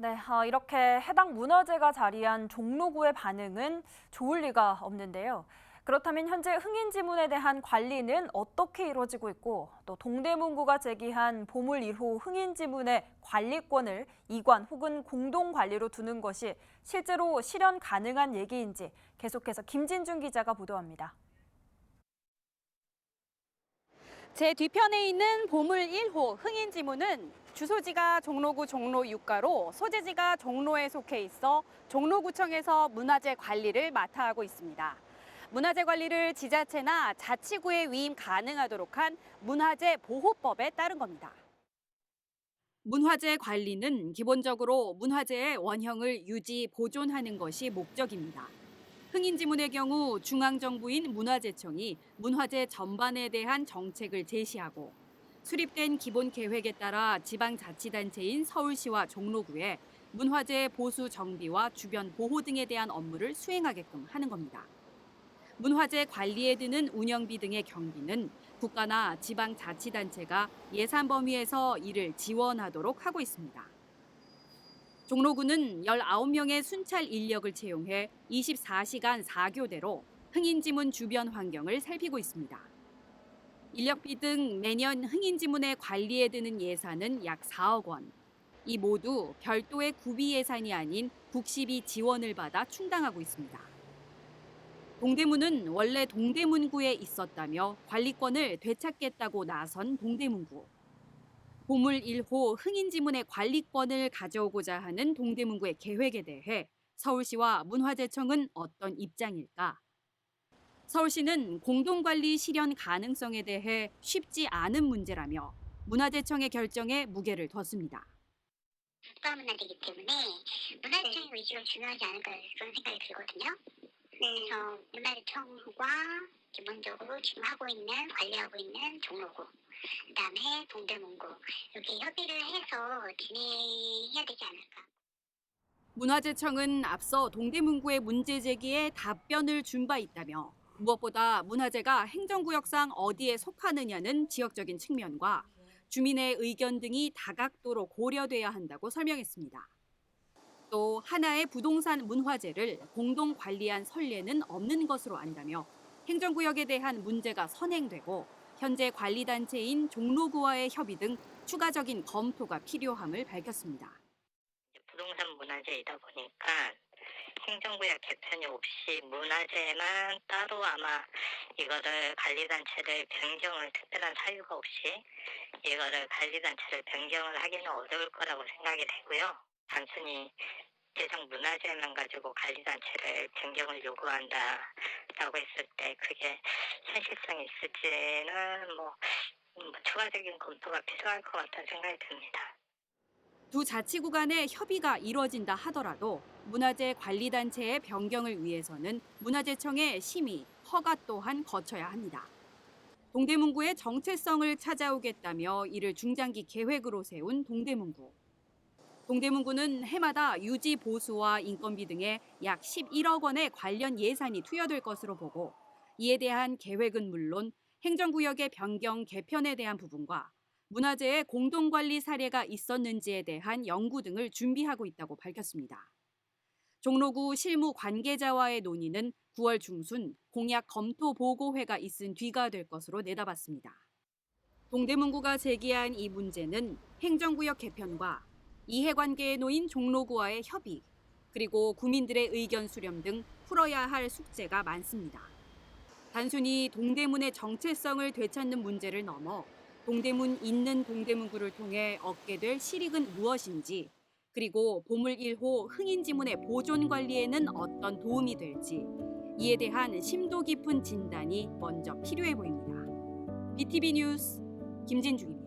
네, 이렇게 해당 문화재가 자리한 종로구의 반응은 좋을 리가 없는데요. 그렇다면 현재 흥인지문에 대한 관리는 어떻게 이루어지고 있고 또 동대문구가 제기한 보물 1호 흥인지문의 관리권을 이관 혹은 공동관리로 두는 것이 실제로 실현 가능한 얘기인지 계속해서 김진중 기자가 보도합니다. 제 뒤편에 있는 보물 1호 흥인지문은 주소지가 종로구 종로 6가로 소재지가 종로에 속해 있어 종로구청에서 문화재 관리를 맡아 하고 있습니다. 문화재 관리를 지자체나 자치구에 위임 가능하도록 한 문화재 보호법에 따른 겁니다. 문화재 관리는 기본적으로 문화재의 원형을 유지, 보존하는 것이 목적입니다. 흥인지문의 경우 중앙정부인 문화재청이 문화재 전반에 대한 정책을 제시하고 수립된 기본 계획에 따라 지방자치단체인 서울시와 종로구에 문화재 보수 정비와 주변 보호 등에 대한 업무를 수행하게끔 하는 겁니다. 문화재 관리에 드는 운영비 등의 경비는 국가나 지방자치단체가 예산 범위에서 이를 지원하도록 하고 있습니다. 종로구는 19명의 순찰 인력을 채용해 24시간 4교대로 흥인지문 주변 환경을 살피고 있습니다. 인력비 등 매년 흥인지문의 관리에 드는 예산은 약 4억 원. 이 모두 별도의 구비 예산이 아닌 국시비 지원을 받아 충당하고 있습니다. 동대문은 원래 동대문구에 있었다며 관리권을 되찾겠다고 나선 동대문구. 보물 1호 흥인지문의 관리권을 가져오고자 하는 동대문구의 계획에 대해 서울시와 문화재청은 어떤 입장일까? 서울시는 공동관리 실현 가능성에 대해 쉽지 않은 문제라며 문화재청의 결정에 무게를 뒀습니다. 국가문화재이기 때문에 문화재청의 의지가 중요하지 않을까 그런 생각이 들거든요. 그래서 문화재청과 기본적으로 지금 관리하고 있는 종로구, 그다음에 동대문구 이렇게 협의를 해서 진행해야 되지 않을까. 문화재청은 앞서 동대문구의 문제 제기에 답변을 준 바 있다며 무엇보다 문화재가 행정구역상 어디에 속하느냐는 지역적인 측면과 주민의 의견 등이 다각도로 고려돼야 한다고 설명했습니다. 또 하나의 부동산 문화재를 공동 관리한 선례는 없는 것으로 안다며 행정구역에 대한 문제가 선행되고 현재 관리단체인 종로구와의 협의 등 추가적인 검토가 필요함을 밝혔습니다. 부동산 문화재이다 보니까 행정구역 개편이 없이 문화재만 따로 아마 이거를 관리단체를 변경을 특별한 사유가 없이 이거를 관리단체를 변경을 하기는 어려울 거라고 생각이 되고요. 단순히 대상 문화재만 가지고 관리단체를 변경을 요구한다라고 했을 때 그게 현실성이 있을지는 추가적인 검토가 필요할 것 같다는 생각이 듭니다. 두 자치구 간의 협의가 이뤄진다 하더라도 문화재 관리단체의 변경을 위해서는 문화재청의 심의, 허가 또한 거쳐야 합니다. 동대문구의 정체성을 찾아오겠다며 이를 중장기 계획으로 세운 동대문구. 동대문구는 해마다 유지 보수와 인건비 등에 약 11억 원의 관련 예산이 투여될 것으로 보고 이에 대한 계획은 물론 행정구역의 변경 개편에 대한 부분과 문화재의 공동관리 사례가 있었는지에 대한 연구 등을 준비하고 있다고 밝혔습니다. 종로구 실무 관계자와의 논의는 9월 중순 공약 검토 보고회가 있은 뒤가 될 것으로 내다봤습니다. 동대문구가 제기한 이 문제는 행정구역 개편과 이해관계에 놓인 종로구와의 협의, 그리고 구민들의 의견 수렴 등 풀어야 할 숙제가 많습니다. 단순히 동대문의 정체성을 되찾는 문제를 넘어 동대문 있는 동대문구를 통해 얻게 될 실익은 무엇인지, 그리고 보물 1호 흥인지문의 보존 관리에는 어떤 도움이 될지 이에 대한 심도 깊은 진단이 먼저 필요해 보입니다. BTV 뉴스 김진중입니다.